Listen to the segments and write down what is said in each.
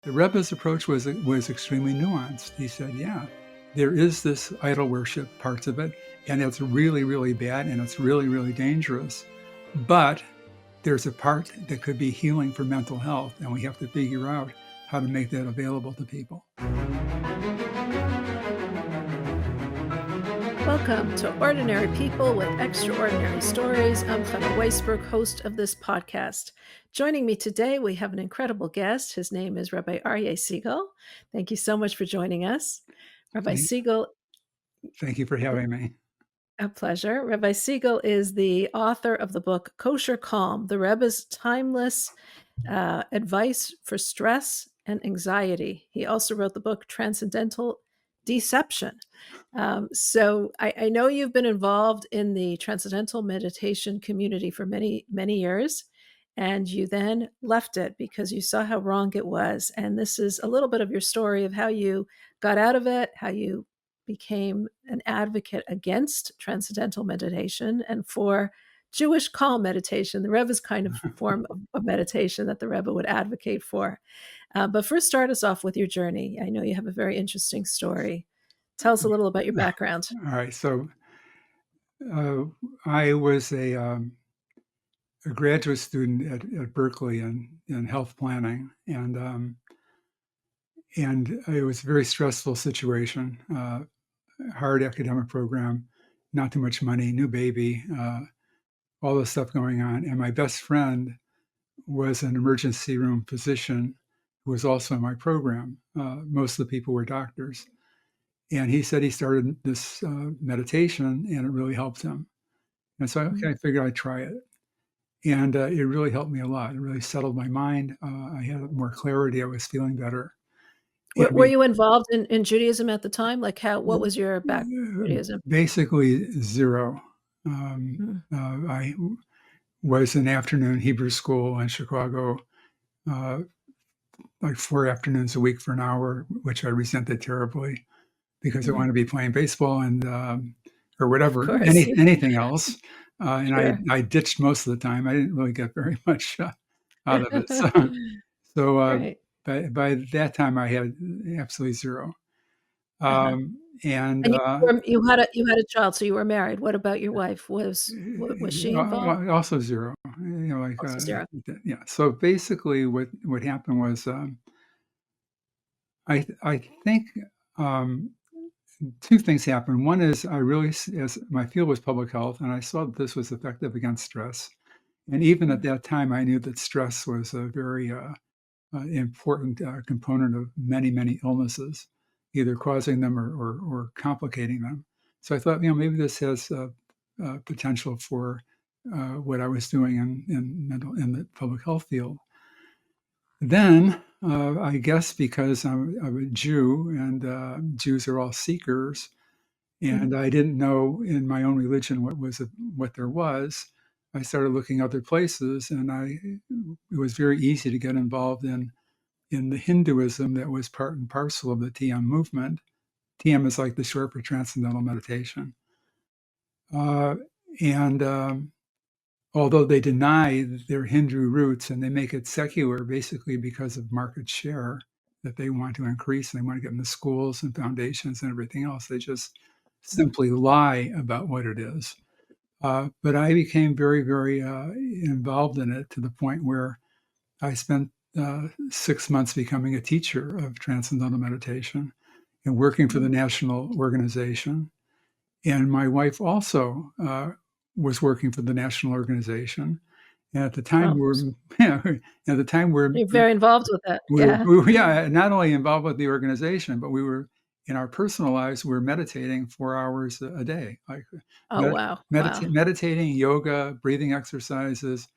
The Rebbe's approach was extremely nuanced. He said, yeah, there is this idol worship parts of it, and it's really, really bad, and it's really, really dangerous. But there's a part that could be healing for mental health, and we have to figure out how to make that available to people. Welcome to Ordinary People with Extraordinary Stories. I'm Chana Weisberg, host of this podcast. Joining me today, we have an incredible guest. His name is Rabbi Aryeh Siegel. Thank you so much for joining us. Rabbi Siegel. Thank you for having me. A pleasure. Rabbi Siegel is the author of the book Kosher Calm, the Rebbe's timeless advice for stress and anxiety. He also wrote the book Transcendental Deception. So I know you've been involved in the transcendental meditation community for many, many years, and you then left it because you saw how wrong it was. And this is a little bit of your story of how you got out of it, how you became an advocate against transcendental meditation and for Jewish calm meditation, the Rebbe's kind of form of meditation that the Rebbe would advocate for. But first, start us off with your journey. I know you have a very interesting story. Tell us a little about your background. All right. So I was a graduate student at Berkeley in health planning, and it was a very stressful situation. Hard academic program, not too much money, new baby, all this stuff going on. And my best friend was an emergency room physician who was also in my program. Most of the people were doctors. And he said he started this meditation and it really helped him. And so I figured I'd try it. And it really helped me a lot. It really settled my mind. I had more clarity. I was feeling better. Were you involved in Judaism at the time? Like what was your background in Judaism? Basically zero. I was in afternoon Hebrew school in Chicago, like 4 afternoons a week for an hour, which I resented terribly because I wanted to be playing baseball and or whatever, anything else. And sure. I ditched most of the time. I didn't really get very much out of it. So right. by that time, I had absolutely zero. And you had a child, so you were married. What about your wife? Was she involved? Also zero. Also zero. Yeah. So basically, what happened was, I think two things happened. One is as my field was public health, and I saw that this was effective against stress. And even at that time, I knew that stress was a very important component of many, many illnesses, either causing them or complicating them. So I thought, maybe this has potential for what I was doing in the public health field. Then, I guess because I'm a Jew and Jews are all seekers, and I didn't know in my own religion what there was, I started looking other places, and it was very easy to get involved in the Hinduism that was part and parcel of the TM movement. TM is like the short for Transcendental Meditation. Although they deny their Hindu roots and they make it secular basically because of market share that they want to increase, and they want to get into schools and foundations and everything else. They just simply lie about what it is. But I became very, very involved in it to the point where I spent 6 months becoming a teacher of Transcendental Meditation and working for the national organization. And my wife also was working for the national organization. And at the time, you're very involved with that. We were not only involved with the organization, but we were in our personal lives. We were meditating 4 hours a day, like meditating, yoga, breathing exercises,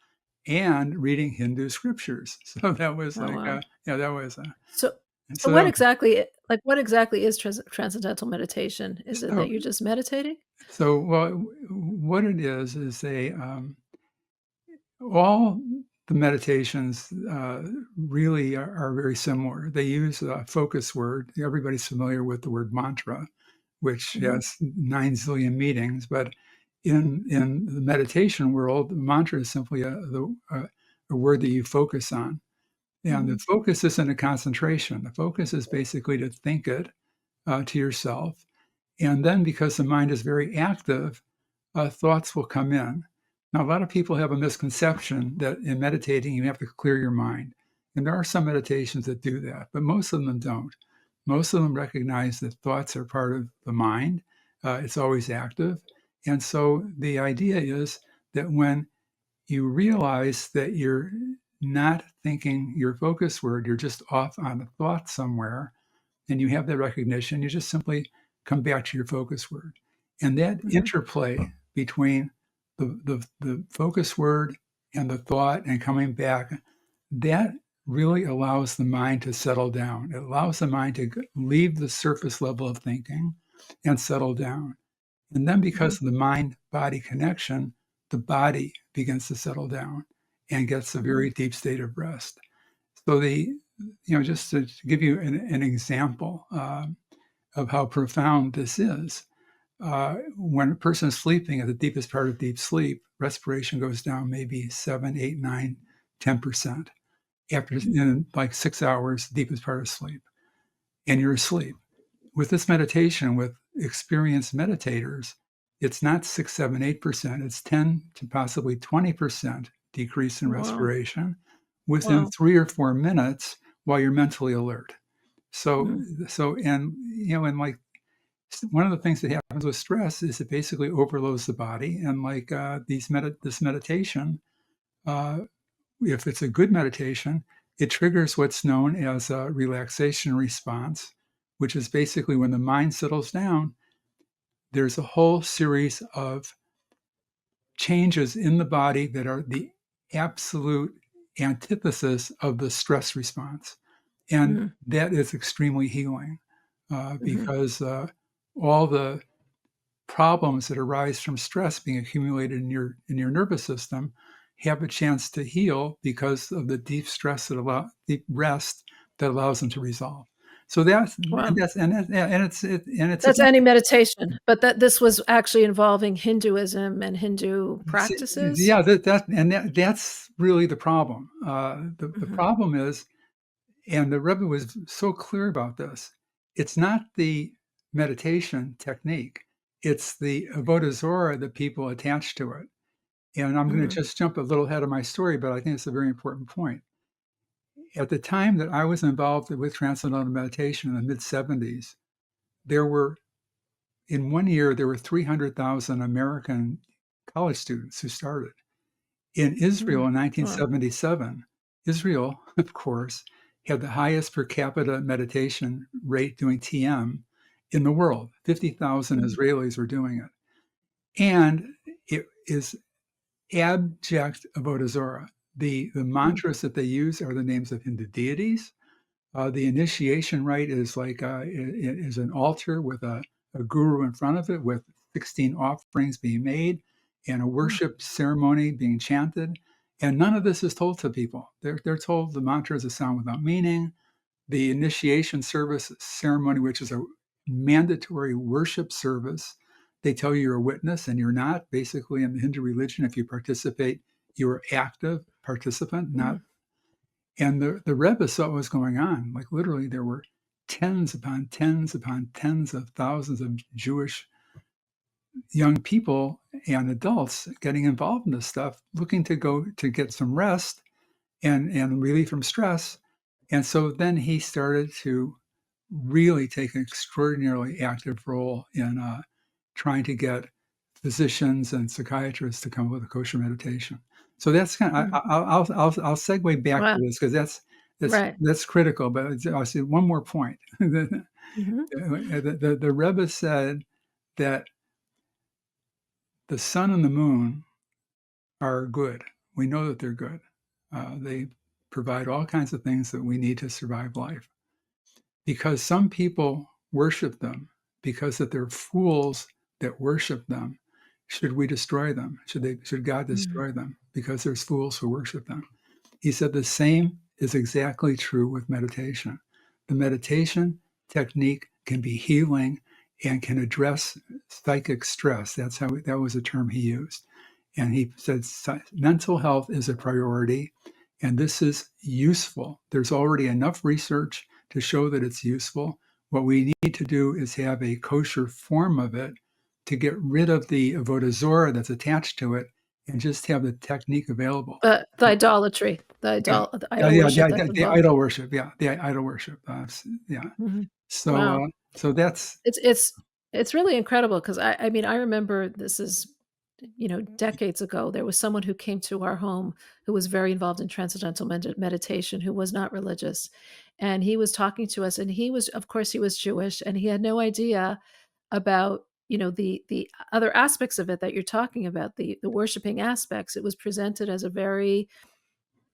and reading Hindu scriptures. So that was that was. So what exactly is transcendental meditation? Is it that you're just meditating? So, what it is all the meditations really are very similar. They use a focus word. Everybody's familiar with the word mantra, which has 9 zillion meanings. But in the meditation world, the mantra is simply a word that you focus on. And the focus isn't a concentration. The focus is basically to think it to yourself. And then because the mind is very active, thoughts will come in. Now, a lot of people have a misconception that in meditating, you have to clear your mind. And there are some meditations that do that, but most of them don't. Most of them recognize that thoughts are part of the mind. It's always active. And so the idea is that when you realize that you're not thinking your focus word, you're just off on a thought somewhere, and you have that recognition, you just simply come back to your focus word. And that interplay between the focus word and the thought and coming back, that really allows the mind to settle down. It allows the mind to leave the surface level of thinking and settle down. And then because of the mind-body connection, the body begins to settle down and gets a very deep state of rest. So just to give you an example of how profound this is, when a person is sleeping at the deepest part of deep sleep, respiration goes down maybe 7, 8, 9, 10% after in like 6 hours, deepest part of sleep, and you're asleep. With this meditation, with experienced meditators, it's not 6, 7, 8%. It's 10 to possibly 20% decrease in respiration within 3 or 4 minutes while you're mentally alert. And like one of the things that happens with stress is it basically overloads the body. And like this meditation, if it's a good meditation, it triggers what's known as a relaxation response, which is basically when the mind settles down, there's a whole series of changes in the body that are the absolute antithesis of the stress response. And that is extremely healing because all the problems that arise from stress being accumulated in your nervous system have a chance to heal because of the deep rest that allows them to resolve. So that's any meditation, but this was actually involving Hinduism and Hindu practices. Yeah, that's really the problem. The problem is, and the Rebbe was so clear about this, it's not the meditation technique, it's the avodah zarah that people attach to it. And I'm going to just jump a little ahead of my story, but I think it's a very important point. At the time that I was involved with Transcendental Meditation in the mid-70s, in 1 year, there were 300,000 American college students who started. In Israel in 1977, Israel, of course, had the highest per capita meditation rate doing TM in the world. 50,000 Israelis were doing it. And it is abject avodah zarah. The mantras that they use are the names of Hindu deities. The initiation rite is like is an altar with a guru in front of it with 16 offerings being made and a worship ceremony being chanted. And none of this is told to people. They're told the mantra is a sound without meaning. The initiation service ceremony, which is a mandatory worship service, they tell you you're a witness and you're not. Basically, in the Hindu religion, if you participate, you're active participant, not. And the Rebbe saw what was going on. Like literally, there were tens upon tens upon tens of thousands of Jewish young people and adults getting involved in this stuff, looking to go to get some rest and relief from stress. And so then he started to really take an extraordinarily active role in trying to get physicians and psychiatrists to come up with a kosher meditation. So that's kind of, I'll segue back to this because that's critical. But I'll say one more point. The Rebbe said that the sun and the moon are good. We know that they're good. They provide all kinds of things that we need to survive life. Because some people worship them, because that they're fools that worship them, should we destroy them? Should God destroy them? Because there's fools who worship them. He said the same is exactly true with meditation. The meditation technique can be healing and can address psychic stress. That was a term he used. And he said mental health is a priority and this is useful. There's already enough research to show that it's useful. What we need to do is have a kosher form of it to get rid of the avodah zorah that's attached to it and just have the technique available. The idolatry, Yeah, the yeah, idol yeah, worship that's the involved. idol worship. Yeah, the idol worship. Yeah. Mhm. So, Wow. so that's It's really incredible because I mean, I remember this is, decades ago, there was someone who came to our home who was very involved in transcendental meditation, who was not religious, and he was talking to us, and he was, of course, he was Jewish, and he had no idea about, the other aspects of it that you're talking about, the worshiping aspects. It was presented as a very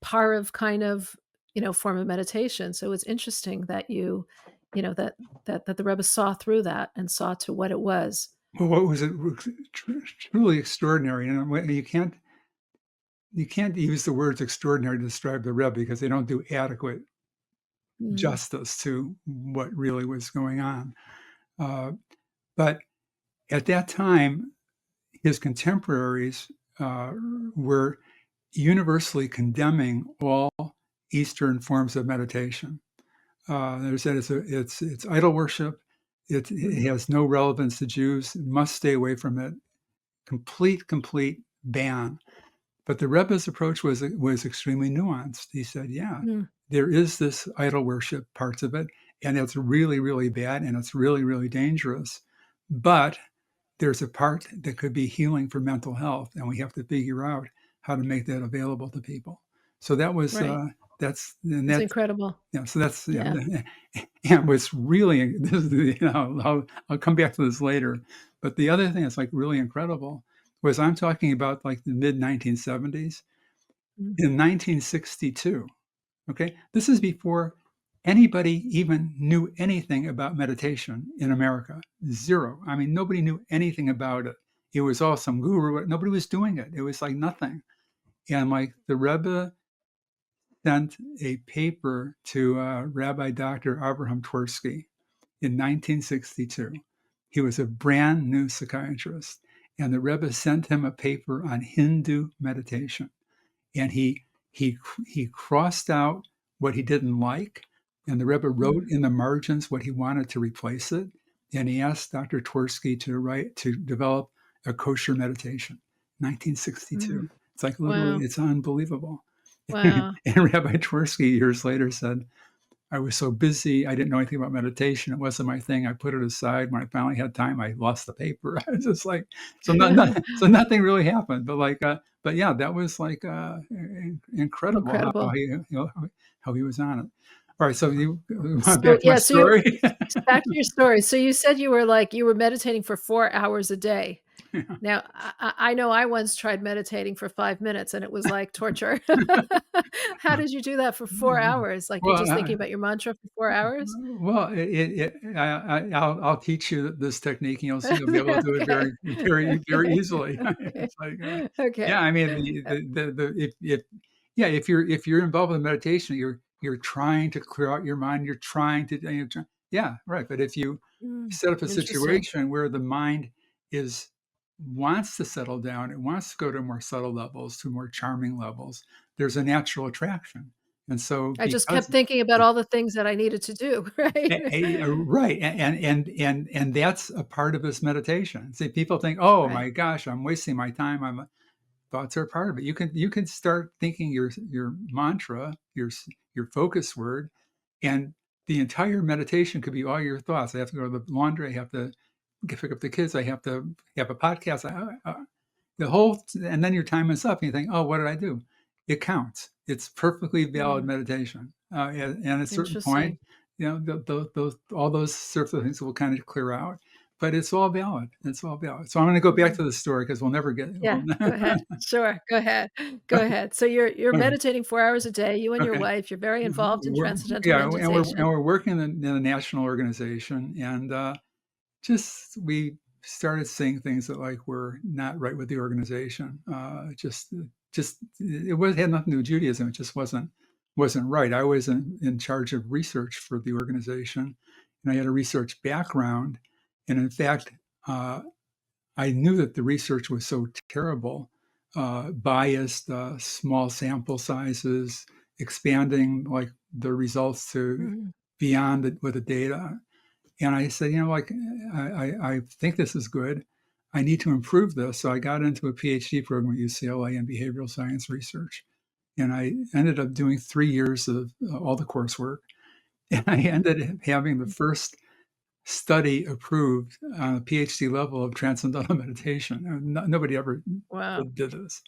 Parav kind of, form of meditation. So it's interesting that that the Rebbe saw through that and saw to what it was. well, what was it truly extraordinary. And you can't use the words extraordinary to describe the Rebbe because they don't do adequate Mm, justice to what really was going on. Uh, but at that time, his contemporaries uh, were universally condemning all Eastern forms of meditation. They said it's idol worship. It mhm, has no relevance to Jews. Must stay away from it. Complete ban. But the Rebbe's approach was extremely nuanced. He said, "Yeah, mm, there is this idol worship parts of it, and it's really bad, and it's really dangerous. But there's a part that could be healing for mental health, and we have to figure out how to make that available to people." So that was right. that's and It's that's incredible. so that's Yeah. and what's really this is, I'll come back to this later, but the other thing that's like really incredible was I'm talking about like the mid 1970s. Mm, In 1962, okay, this is before anybody even knew anything about meditation in America. Zero. I mean, nobody knew anything about it. It was all some guru. Nobody was doing it. It was like nothing. And like the Rebbe sent a paper to Rabbi Dr. Abraham Twersky in 1962. He was a brand new psychiatrist, and the Rebbe sent him a paper on Hindu meditation, and he he crossed out what he didn't like, and the Rebbe wrote mm, in the margins what he wanted to replace it, and he asked Dr. Twersky to develop a kosher meditation. mm. 1962. It's like literally, Wow. it's unbelievable. Wow. And Rabbi Twersky years later said, I was so busy, I didn't know anything about meditation. It wasn't my thing. I put it aside. When I finally had time, I lost the paper. I was just like, so nothing really happened. But like, but yeah, that was like incredible how Incredible. how he was on it. All right, so you So, back to my yeah, so you story. back to your story. So you said you were meditating for 4 hours a day. Now, I know I once tried meditating for 5 minutes, and it was like torture. How did you do that for 4 hours? Like, you're Well, just thinking about your mantra for 4 hours? I'll teach you this technique, and you'll see you'll be able to do it Okay. very easily. Okay. It's like, yeah, Okay. I mean, if yeah, if you're involved with meditation, you're trying to clear out your mind, you're trying to, yeah, right. But if you Mm, set up a interesting. situation where the mind is wants to settle down, it wants to go to more subtle levels, to more charming levels, there's a natural attraction. And so I just kept because thinking about all the things that I needed to do, right? Right, and that's a part of this meditation. See, people think, "Oh Right. my gosh, I'm wasting my time." Thoughts are part of it. You can start thinking your mantra, your focus word, and the entire meditation could be all your thoughts. I have to go to the laundry. I have to pick up the kids. I have to have a podcast. The whole and then your time is up and you think, oh, what did I do? It counts. It's perfectly valid Mm, meditation. And at a certain point, interesting. those all those sorts of things will kind of clear out, but it's all valid. It's all valid. So I'm going to go back Mm. to the story because we'll never get. Yeah, go ahead. Sure, go ahead. Go ahead. So you're Okay. meditating 4 hours a day, you and your Okay. wife, you're very involved in transcendental Yeah, and meditation. we're working in a national organization, and just we started saying things that like were not right with the organization. Just it was had nothing to do with Judaism. It just wasn't right. I was in charge of research for the organization, and I had a research background. And in fact, uh, I knew that the research was so terrible, biased, small sample sizes, expanding like the results to Mhm. beyond with the data. And I said, like I think this is good. I need to improve this. So I got into a PhD program at UCLA in behavioral science research. And I ended up doing 3 years of all the coursework. And I ended up having the first study approved on a PhD level of transcendental meditation. Nobody ever Wow. did this.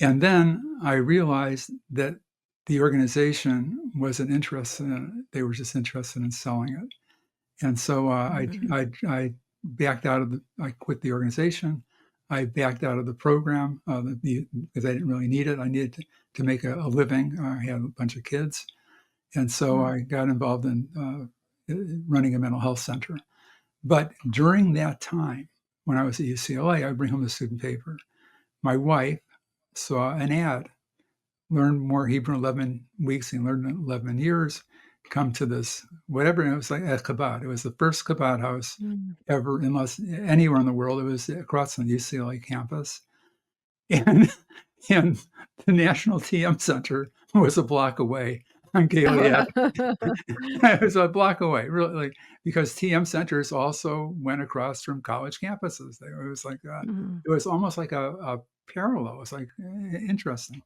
And then I realized that the organization wasn't interested in it. They were just interested in selling it. And so Mhm. I backed out of I quit the organization. I backed out of the program because I didn't really need it. I needed to make a living. I had a bunch of kids. And so Mhm. I got involved in running a mental health center. But during that time, when I was at UCLA, I bring home the student paper. My wife saw an ad, learn more Hebrew in 11 weeks and learn in 11 years, come to this, whatever. And it was like a Chabad. It was the first Chabad house Mhm. ever, unless anywhere in the world. It was across the UCLA campus. And, and the National TM Center was a block away on Gilead. It was a block away, really, like, because TM centers also went across from college campuses. It was like Mhm. it was almost like a parallel. It was like interesting.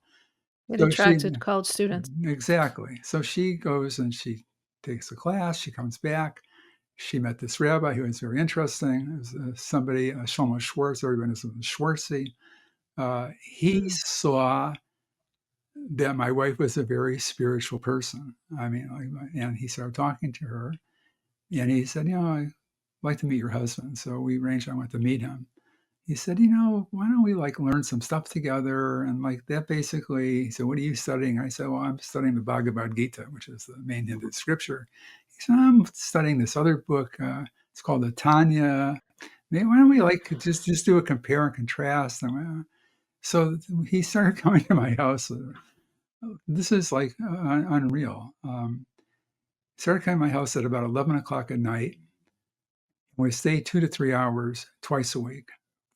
It So she attracted college students. exactly. So she goes and she takes a class. She comes back. She met this rabbi who was very interesting. It was somebody, Shlomo Schwartz, everyone knows him as Schwartzy. He Mm. saw that my wife was a very spiritual person. I mean, and he started talking to her, and he said, I'd like to meet your husband. So we arranged, I went to meet him. He said, why don't we like learn some stuff together? And like that basically, he said, what are you studying? I said, well, I'm studying the Bhagavad Gita, which is the main Hindu scripture. He said, I'm studying this other book. It's called the Tanya. Maybe why don't we like just do a compare and contrast? And, so he started coming to my house. This is like unreal. Started coming to my house at about 11 o'clock at night. We stayed 2 to 3 hours twice a week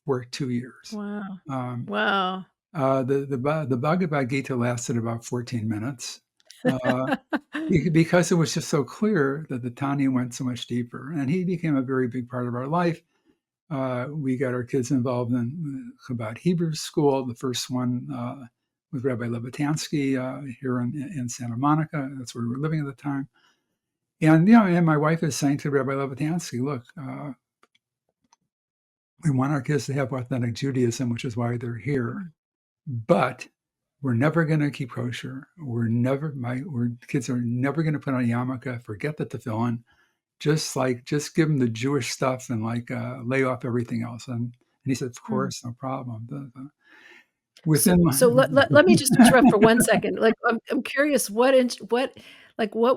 for 2 years. Wow. Um, Wow. the Bhagavad Gita lasted about 14 minutes because it was just so clear that the Tanya went so much deeper. And he became a very big part of our life. We got our kids involved in Chabad Hebrew School, the first one with Rabbi Levitansky here in Santa Monica. That's where we were living at the time. And and my wife is saying to Rabbi Levitansky, look, we want our kids to have authentic Judaism, which is why they're here. Mm. But we're never going to keep kosher. We're kids are never going to put on a yarmulke. Forget the tefillin. Just give them the Jewish stuff and lay off everything else. And he said, of Mm. course, no problem. So, Within my, so let me just interrupt for 1 second. Like, I'm curious, what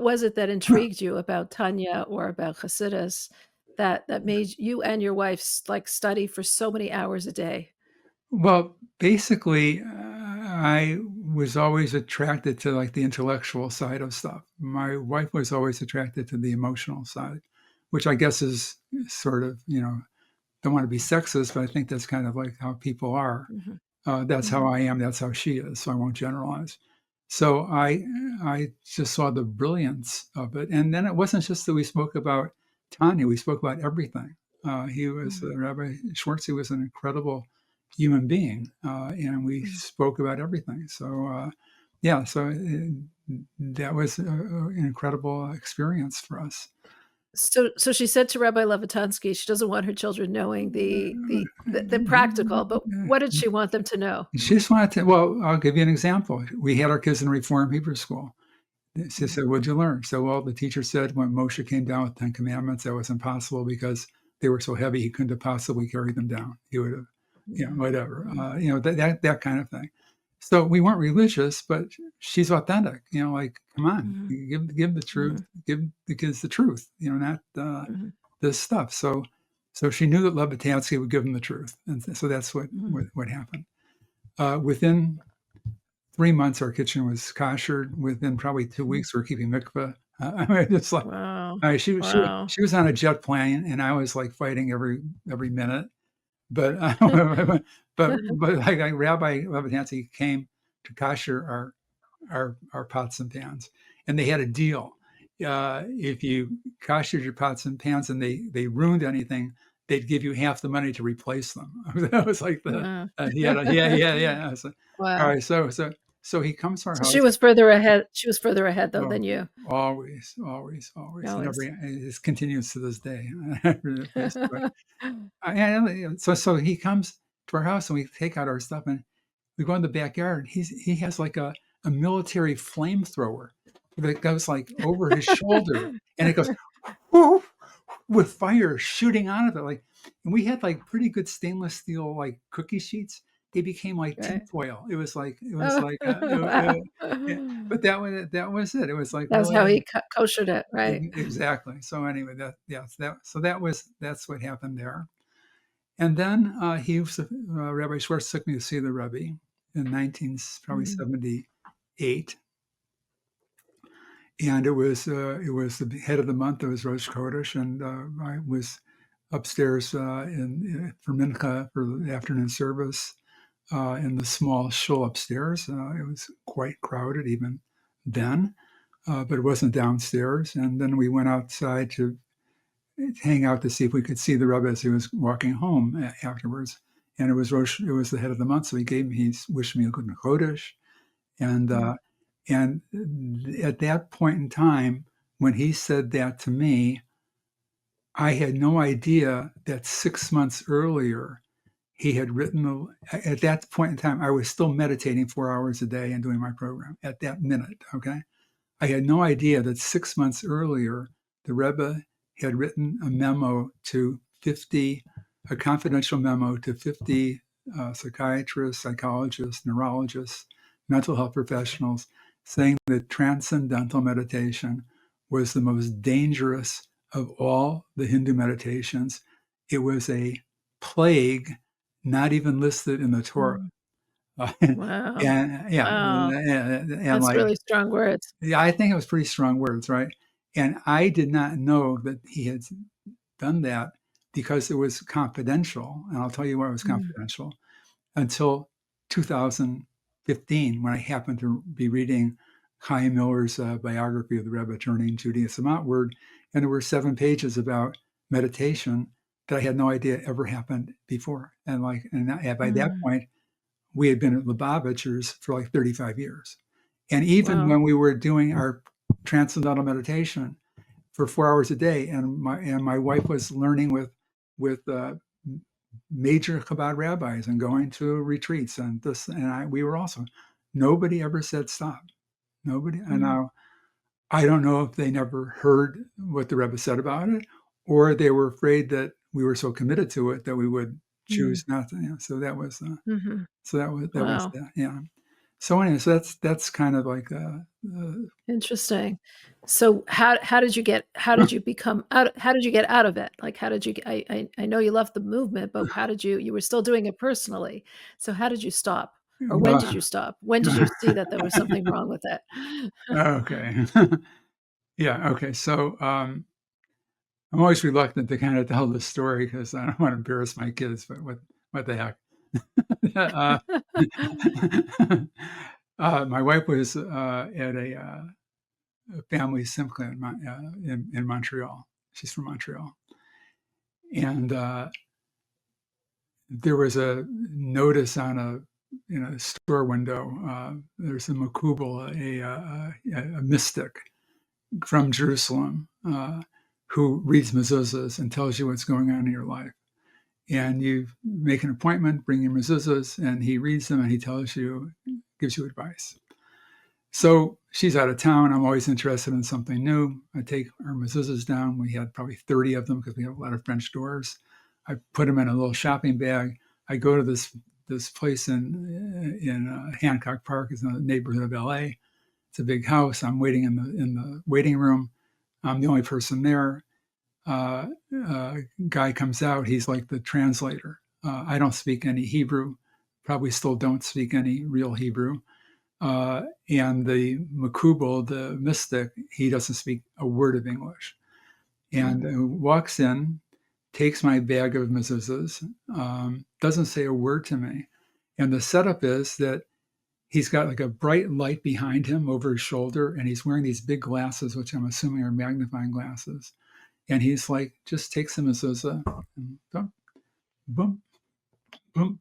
was it that intrigued you about Tanya or about Hasidus that made you and your wife like study for so many hours a day? well, basically, I was always attracted to like the intellectual side of stuff. My wife was always attracted to the emotional side, which I guess is sort of, don't want to be sexist, but I think that's kind of like how people are. Mhm. That's how Mhm. I am. That's how she is. So I won't generalize. So I just saw the brilliance of it, and then it wasn't just that we spoke about Tanya. We spoke about everything. He was Mhm. Rabbi Schwartz. He was an incredible human being, and we Mhm. spoke about everything. So yeah, so that was an incredible experience for us. So she said to Rabbi Levitansky she doesn't want her children knowing the practical, but what did she want them to know? She just wanted to. Well, I'll give you an example. We had our kids in Reform Hebrew School. She Mhm. said, "What'd you learn?" So, well, the teacher said when Moshe came down with 10 Commandments, that was impossible because they were so heavy he couldn't have possibly carried them down. He would have, Mhm. whatever, Mhm. that kind of thing. So we weren't religious, but she's authentic. Like, come on, Mhm. give the truth, Mhm. give the kids the truth. Not Mhm. this stuff. So she knew that Lebetansky would give them the truth, and so that's what Mhm. what happened. Within 3 months, our kitchen was kosher. Within probably two Mhm. weeks, we're keeping mikveh. I mean, it's like Wow. Wow. she was on a jet plane, and I was like fighting every minute. But but like Rabbi Levitansky came to kosher our pots and pans, and they had a deal. If you koshered your pots and pans and they ruined anything, they'd give you half the money to replace them. That was like the Wow. he had a, yeah. I was like, all Wow. right, so he comes to our So she house. was further ahead. She was further ahead though Oh, than you. always, always, always. He never. Always. It continues to this day. So he comes to our house and we take out our stuff and we go in the backyard. He has like a military flamethrower that goes like over his shoulder, and it goes whoof, with fire shooting out of it. Like, and we had like pretty good stainless steel like cookie sheets. They became like Right. tinfoil. It was Oh, like wow. yeah. But that was it. It was like That was really how he koshered it, right? exactly. So anyway, that's what happened there. And then Rabbi Schwartz took me to see the Rebbe in 19 probably Mm, 78, and it was the head of the month. It was Rosh Chodesh, and I was upstairs for Mincha for the afternoon service in the small shul upstairs. It was quite crowded even then, but it wasn't downstairs. And then we went outside to hang out to see if we could see the Rebbe as he was walking home afterwards. And it was the head of the month, so he wished me a good Chodesh. And mm, and at that point in time, when he said that to me, I had no idea that 6 months earlier he had written. At that point in time, I was still meditating 4 hours a day and doing my program at that minute. Okay, I had no idea that 6 months earlier, the Rebbe had written a memo to 50, a confidential memo to 50 psychiatrists, psychologists, neurologists, mental health professionals, saying that transcendental meditation was the most dangerous of all the Hindu meditations. It was a plague not even listed in the Torah. mm. Uh, Wow. and yeah, Wow. and That's like really strong words. yeah, I think it was pretty strong words, right? And I did not know that he had done that because it was confidential. And I'll tell you why it was Mm, confidential until 2015, when I happened to be reading Chaim Miller's biography of the Rebbe turning Judaism outward. And there were 7 pages about meditation that I had no idea ever happened before. And by that mm. point, we had been at Lubavitcher's for like 35 years. And even Wow. when we were doing our transcendental meditation for 4 hours a day, and my wife was learning with major Chabad rabbis and going to retreats, and we were also, nobody ever said stop. Nobody. And Mm, now I don't know if they never heard what the Rebbe said about it, or they were afraid that we were so committed to it that we would mm, choose not to. So that was mhm. that was Wow. that. Yeah. So anyway, so that's kind of like Interesting. So how did you become out how did you get out of it? Like, how did you get I know you left the movement, but how did you were still doing it personally. So how did you stop? Or when did well, you stop? When did you see that there was something wrong with it? okay. Yeah. Okay. So I'm always reluctant to kind of tell this story because I don't want to embarrass my kids. But what the heck? uh, my wife was at a family simcha in Montreal. She's from Montreal, and there was a notice on a store window. There's a makubal, a mystic from Jerusalem, who reads mezuzahs and tells you what's going on in your life. And you make an appointment, bring your mezuzahs, and he reads them and he tells you, gives you advice. So she's out of town. I'm always interested in something new. I take our mezuzahs down. We had probably 30 of them because we have a lot of French doors. I put them in a little shopping bag. I go to this place in Hancock Park, is in the neighborhood of LA. It's a big house. I'm waiting in the waiting room. I'm the only person there. Uh, Guy comes out. He's like the translator. I don't speak any Hebrew. Probably still don't speak any real Hebrew. And the Makubal, the mystic, he doesn't speak a word of English. And Mm, walks in, takes my bag of mezuzahs, doesn't say a word to me. And the setup is that he's got like a bright light behind him over his shoulder, and he's wearing these big glasses, which I'm assuming are magnifying glasses. And he's like, just takes them as mezuzah, and boom, boom, boom,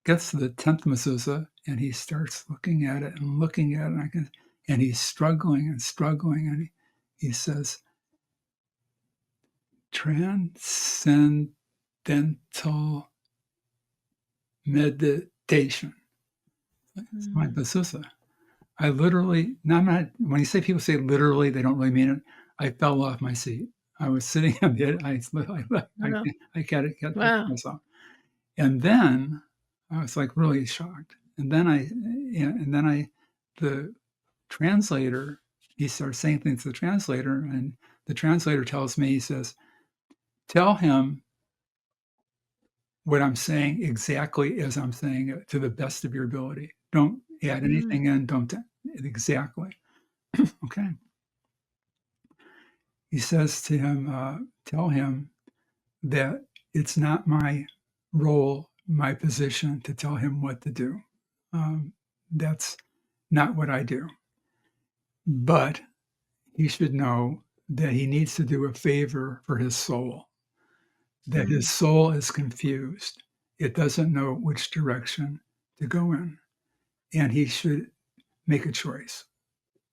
gets to the 10th mezuzah, and he starts looking at it and looking at it, and he's struggling and struggling, and he says, transcendental meditation. It's my mezuzah. I literally, when you say people say literally, they don't really mean it. I fell off my seat. I was sitting on the I can't Wow. myself. And then I was like really shocked. And then the translator, he starts saying things to the translator, and the translator tells me, he says, tell him what I'm saying exactly as I'm saying it to the best of your ability. Don't add anything in. Don't exactly. Okay. He says to him, tell him that it's not my role, my position to tell him what to do. That's not what I do. But he should know that he needs to do a favor for his soul, that his soul is confused. It doesn't know which direction to go in. And he should make a choice.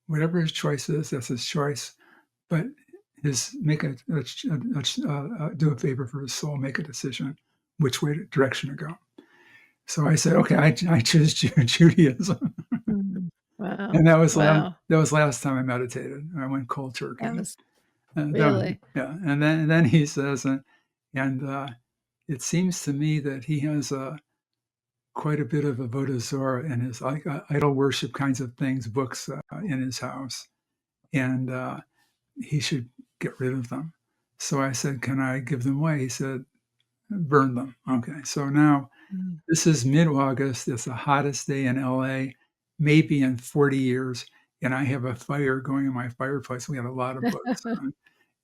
Whatever his choice is, that's his choice. But do a favor for his soul, make a decision which direction to go. So I said, okay, I choose Judaism. Wow. And that was Wow. last time I meditated. I went cold turkey. That was Really? really. Yeah. And then he says, and it seems to me that he has quite a bit of avodah zarah in his idol worship kinds of things, books in his house, and he should get rid of them. So I said, can I give them away? He said, burn them. Okay. So now this is mid-August. It's the hottest day in LA, maybe in 40 years. And I have a fire going in my fireplace. We had a lot of books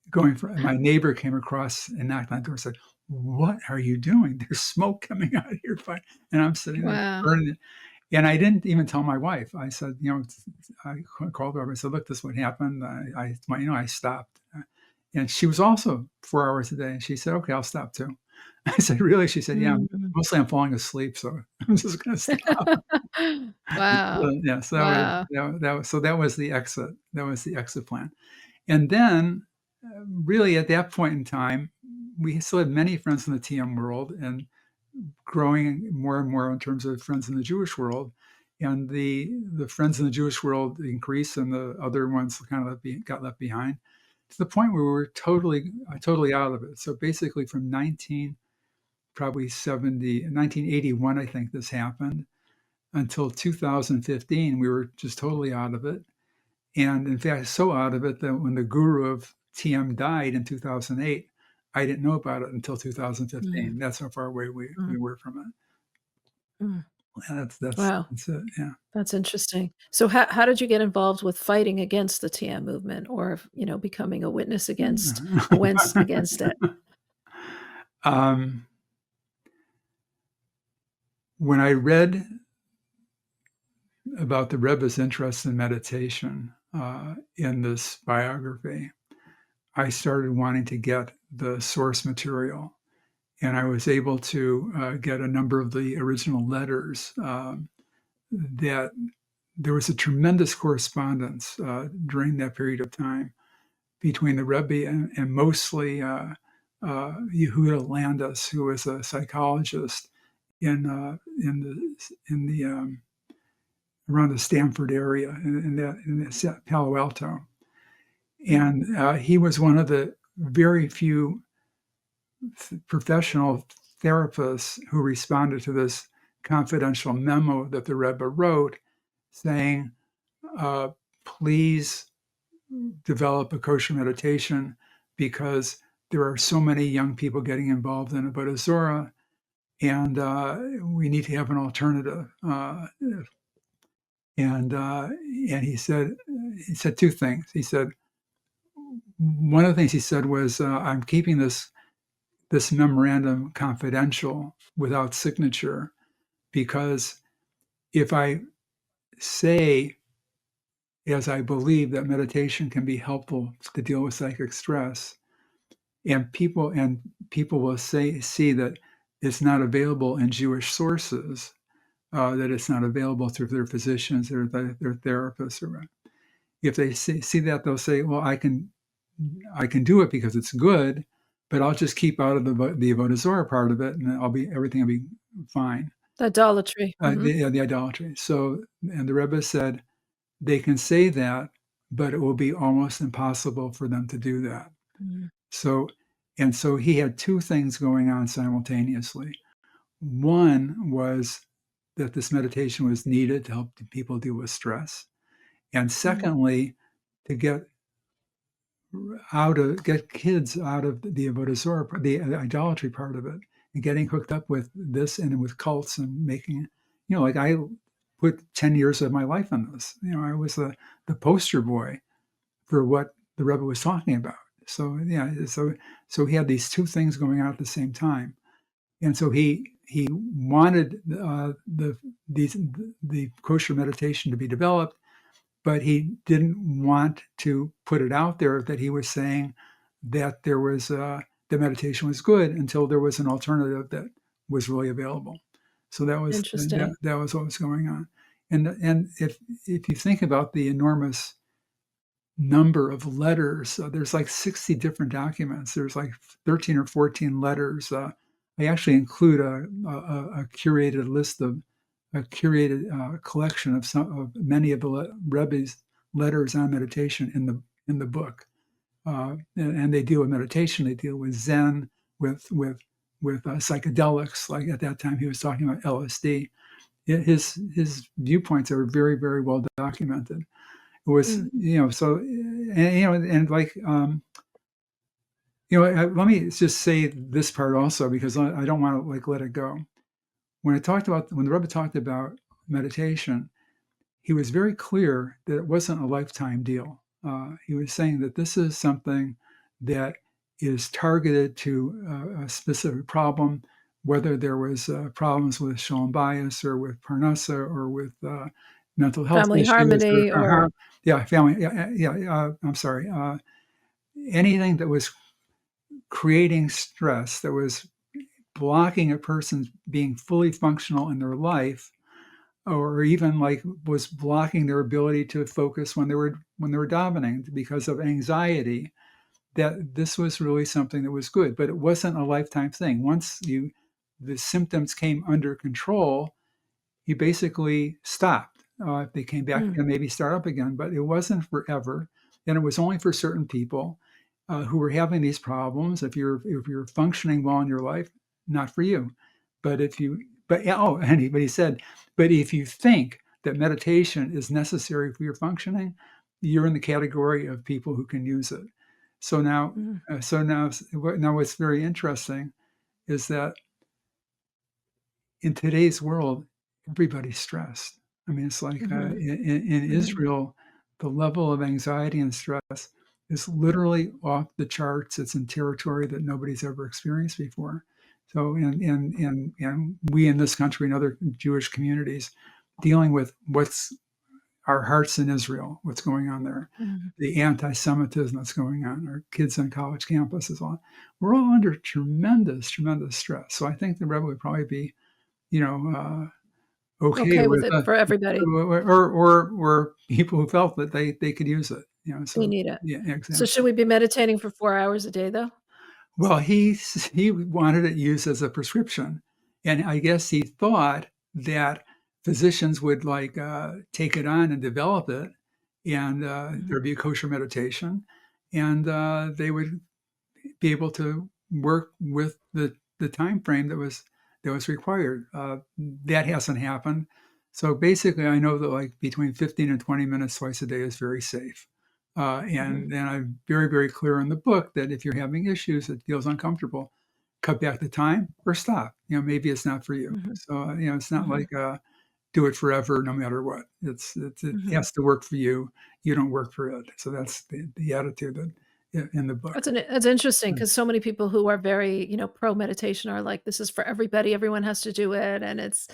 going for. My neighbor came across and knocked on the door and said, what are you doing? There's smoke coming out of your fire. And I'm sitting there burning it. And I didn't even tell my wife. I said, I called her. I said, look, this is what happened. I stopped. And she was also 4 hours a day. And she said, okay, I'll stop too. I said, really? She said, yeah, mostly I'm falling asleep. So I'm just going to stop. Wow. So Wow. that was the exit. That was the exit plan. And then really at that point in time, we still had many friends in the TM world and growing more and more in terms of friends in the Jewish world. And the friends in the Jewish world increased and the other ones kind of got left behind to the point where we were totally out of it. So basically from 1981, I think this happened, until 2015, we were just totally out of it. And in fact, so out of it that when the guru of TM died in 2008, I didn't know about it until 2015. That's how far away we were from it. Wow. That's it. Yeah. That's interesting. So how did you get involved with fighting against the TM movement or, becoming a witness against it? When I read about the Rebbe's interest in meditation in this biography, I started wanting to get the source material. And I was able to get a number of the original letters that there was a tremendous correspondence during that period of time between the Rebbe and mostly Yehuda Landis, who was a psychologist in the around the Stanford area in Palo Alto, and he was one of the very few professional therapists who responded to this confidential memo that the Rebbe wrote, saying, "Please develop a kosher meditation because there are so many young people getting involved in avodah zarah, and we need to have an alternative." And he said two things. He said one of the things he said was, "I'm keeping this memorandum confidential without signature because if I say, as I believe, that meditation can be helpful to deal with psychic stress, and people will see that it's not available in Jewish sources, that it's not available through their physicians or their therapists. Or if they see that, they'll say, "Well, I can do it because it's good, but I'll just keep out of the Avodah Zarah part of it, and everything will be fine." Idolatry. The idolatry. So, and the Rebbe said they can say that, but it will be almost impossible for them to do that. Mm. So, and so he had two things going on simultaneously. One was that this meditation was needed to help people deal with stress. And secondly, to get kids out of the Avodah Zarah, the idolatry part of it, and getting hooked up with this and with cults and making, like I put 10 years of my life on this. I was the poster boy for what the Rebbe was talking about. So yeah, so he had these two things going on at the same time, and so he wanted the kosher meditation to be developed, but he didn't want to put it out there that he was saying that there was the meditation was good until there was an alternative that was really available. So that was Interesting. that was what was going on, and if you think about the enormous number of letters, there's like 60 different documents. There's like 13 or 14 letters. I actually include a curated list of a curated collection of many of the Rebbe's letters on meditation in the book, and they deal with meditation. They deal with Zen, with psychedelics. Like at that time, he was talking about LSD. His viewpoints are very, very well documented. It was, so, and like, let me just say this part also, because I don't want to like let it go. When the Rebbe talked about meditation, he was very clear that it wasn't a lifetime deal. He was saying that this is something that is targeted to a specific problem, whether there was problems with shalom bias or with parnassa or with mental health Family issues harmony or family. I'm sorry. Anything that was creating stress, that was blocking a person being fully functional in their life, or even like was blocking their ability to focus when they were davening because of anxiety, that this was really something that was good, but it wasn't a lifetime thing. Once the symptoms came under control, you basically stopped. If they came back and maybe start up again, but it wasn't forever, and it was only for certain people who were having these problems. If you're functioning well in your life, not for you. But but he said, but if you think that meditation is necessary for your functioning, you're in the category of people who can use it. So now, now what's very interesting is that in today's world, everybody's stressed. I mean, it's like in Israel, the level of anxiety and stress is literally off the charts. It's in territory that nobody's ever experienced before. So, and we in this country and other Jewish communities dealing with what's our hearts in Israel, what's going on there, the anti-Semitism that's going on, our kids on college campuses, we're all under tremendous, tremendous stress. So I think the Rebbe would probably be okay with with it for everybody. or people who felt that they could use it. We So need it. yeah, So exactly. should we be meditating for 4 hours a day, though? Well, he wanted it used as a prescription, and I guess he thought that physicians would like take it on and develop it, and there'd be a kosher meditation, and they would be able to work with the time frame that was required. That hasn't happened. So basically, I know that like between 15 and 20 minutes twice a day is very safe. And I'm very, very clear in the book that if you're having issues, it feels uncomfortable, cut back the time or stop. Maybe it's not for you. So, it's not like do it forever, no matter what. It has to work for you. You don't work for it. So that's the attitude that in the book. That's interesting because so many people who are very, pro meditation are like, this is for everybody. Everyone has to do it. And it's,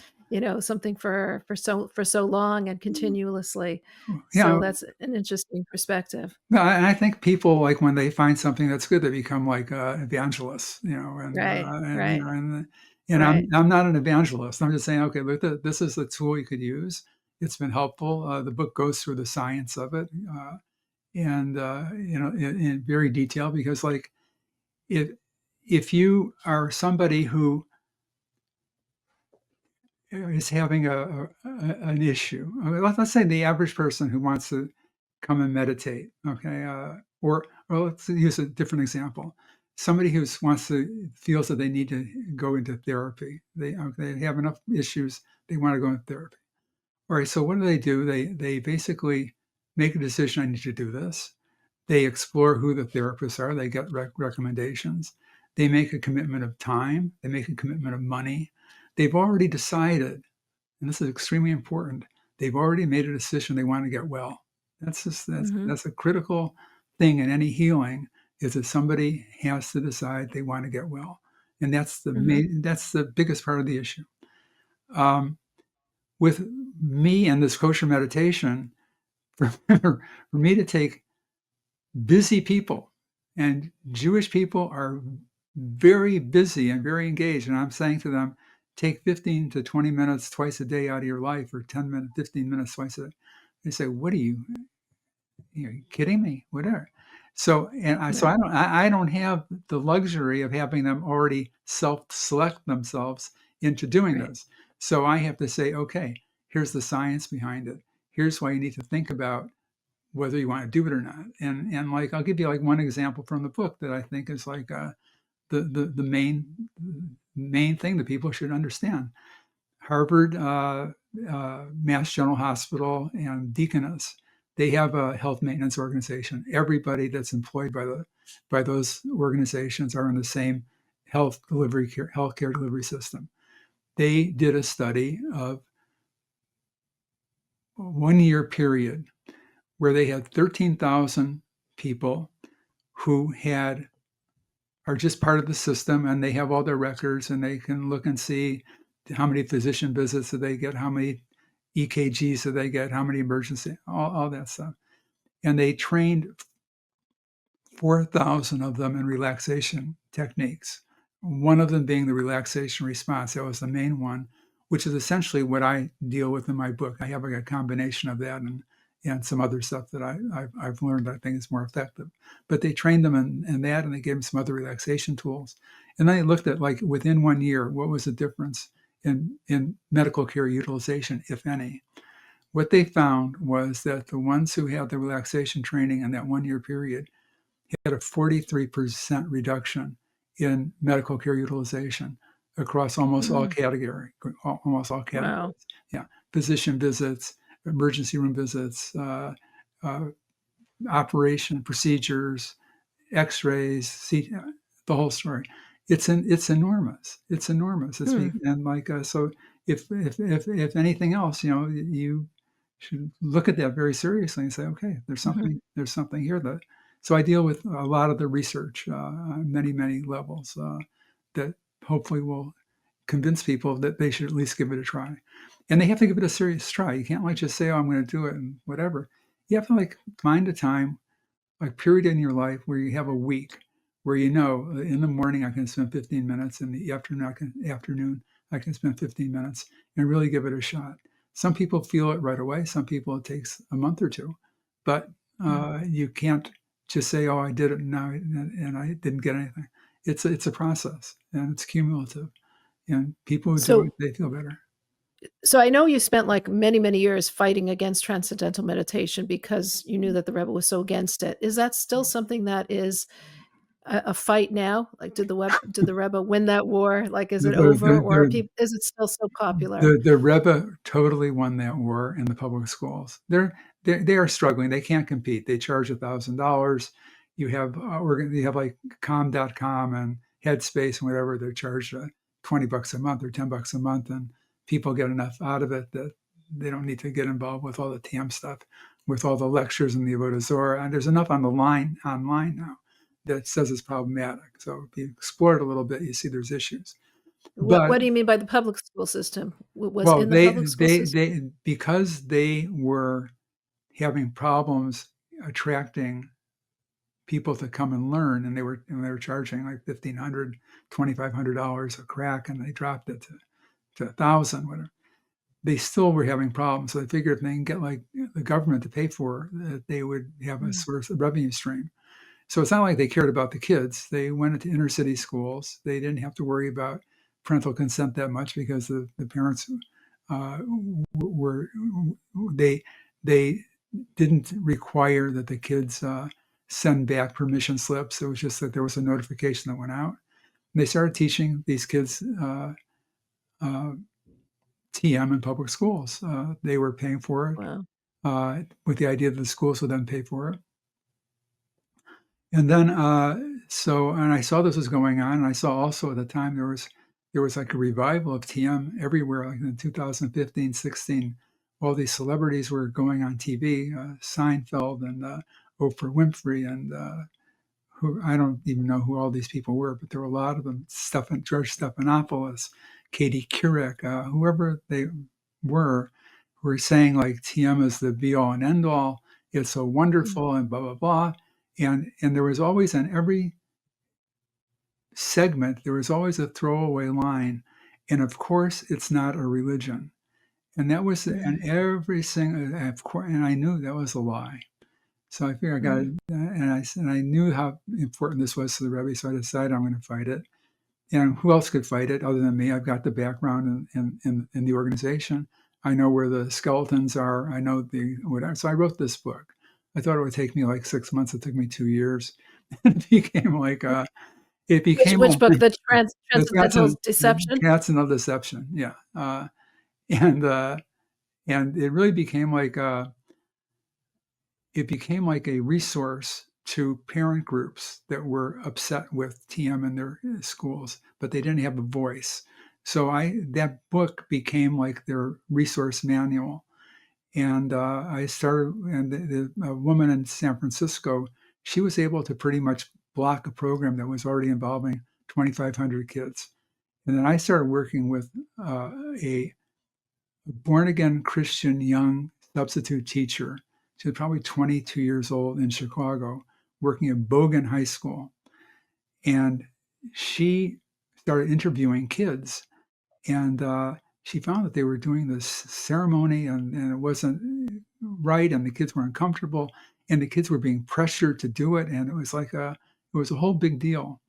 something for so long and continuously. So Yeah. that's an interesting perspective. No, and I think people, like, when they find something that's good, they become like, evangelists, Right, and, right, I'm right. not an evangelist. I'm just saying, "Okay, look, this is a tool you could use. It's been helpful." The book goes through the science of it, and, in very detail because, like, if if you are somebody who is having an issue. I mean, let's say the average person who wants to come and meditate, okay, or let's use a different example. Somebody who wants to feels that they need to go into therapy. They have enough issues. They want to go into therapy. All right. So what do? They basically make a decision. I need to do this. They explore who the therapists are. They get recommendations. They make a commitment of time. They make a commitment of money. They've already decided, and this is extremely important, they've already made a decision they want to get well. Mhm, That's a critical thing in any healing, is that somebody has to decide they want to get well. And mhm, that's the biggest part of the issue. Um, with me and this kosher meditation, for me to take busy people, and Jewish people are very busy and very engaged. And I'm saying to them, take 15 to 20 minutes twice a day out of your life, or 10 minutes, 15 minutes twice a day. They say, what are you kidding me? Whatever. So right, I don't have the luxury of having them already select themselves into doing right. this. So I have to say, okay, here's the science behind it. Here's why you need to think about whether you want to do it or not. And like, I'll give you like one example from the book that I think is like, the main thing that people should understand. Harvard, Mass General Hospital, and Deaconess, they have a health maintenance organization. Everybody that's employed by those organizations are in the same healthcare delivery system. They did a study of a 1 year period where they had 13,000 people who are just part of the system, and they have all their records, and they can look and see how many physician visits did they get, how many EKGs did they get, how many emergency, all that stuff. And they trained 4,000 of them in relaxation techniques. One of them being the relaxation response. That was the main one, which is essentially what I deal with in my book. I have like a combination of that and some other stuff that I've learned I think is more effective. But they trained them in that, and they gave them some other relaxation tools. And then they looked at, like, within 1 year, what was the difference in medical care utilization, if any. What they found was that the ones who had the relaxation training in that 1 year period had a 43% reduction in medical care utilization across Mm, almost all wow. categories. Yeah, physician visits, emergency room visits, uh, operation procedures, X-rays, the whole story. It's enormous. It's enormous. Hmm, And like, so if anything else, you should look at that very seriously and say, okay, mhm. there's something here that. So I deal with a lot of the research on many levels that hopefully will convince people that they should at least give it a try, and they have to give it a serious try. You can't, like, just say, oh, I'm going to do it and whatever. You have to, like, find a time, a period in your life where you have a week where, in the morning I can spend 15 minutes, in the afternoon I can spend 15 minutes, and really give it a shot. Some people feel it right away. Some people it takes a month or two, but Mm. you can't just say, "Oh, I did it now and I didn't get anything." It's a process, and it's cumulative. And people who do it, So they feel better. so I know you spent, like, many, many years fighting against transcendental meditation because you knew that the rebel was so against it. Is that still something that is a fight now? Like, did the rebel win that war? Like, is The it the over, the or the is it still so popular? the Rebbe totally won that war in the public schools. They are struggling. They can't compete. They charge $1,000. You have like com.com and Headspace and whatever. They're charged $20 a month or $10 a month, and people get enough out of it that they don't need to get involved with all the TAM stuff, with all the lectures and the Avodah Zorah. And there's enough on the line online now that says it's problematic. So if you explore it a little bit, you see there's issues. What But what do you mean by the public school system? Was well, in the public school system? they because they were having problems attracting people to come and learn, and they were charging like $1,500, $2,500 a crack, and they dropped it to 1,000, whatever. They still were having problems, so they figured if they can get like the government to pay for it, that they would have a Mm, source of revenue stream. So it's not like they cared about the kids. They went into inner city schools. They didn't have to worry about parental consent that much because the parents uh, were they they didn't require that the kids send back permission slips. It was just that there was a notification that went out. And they started teaching these kids uh, TM in public schools. They were paying for it wow. with the idea that the schools would then pay for it. And then, and I saw this was going on, and I saw also at the time there was like a revival of TM everywhere, like in 2015, 16. All these celebrities were going on TV, Seinfeld and Oprah Winfrey, and who I don't even know who all these people were, but there were a lot of them. George Stephanopoulos, Katie Couric, whoever they were saying like TM is the be all and end all. It's so Mm, wonderful and blah blah blah. And there was always on every segment there was always a throwaway line, and of course it's not a religion. And that was and mm, every single of course, and I knew that was a lie. So I figured I got mm. it, and I knew how important this was to the Rebbe, so I decided I'm going to fight it. And who else could fight it other than me? I've got the background in the organization. I know where the skeletons are. I know the whatever. So I wrote this book. I thought it would take me like 6 months. It took me 2 years. It became like it became Which book? The the Transcendental Deception? cats and no deception. Yeah, and uh, and it really became like it became like a resource to parent groups that were upset with TM in their schools, but they didn't have a voice. So that book became like their resource manual. And I started, and a woman in San Francisco, she was able to pretty much block a program that was already involving 2,500 kids. And then I started working with a born again Christian young substitute teacher. She was probably 22 years old in Chicago, working at Bogan High School. And she started interviewing kids. And she found that they were doing this ceremony and it wasn't right. And the kids were uncomfortable. And the kids were being pressured to do it. And it was like it was a whole big deal.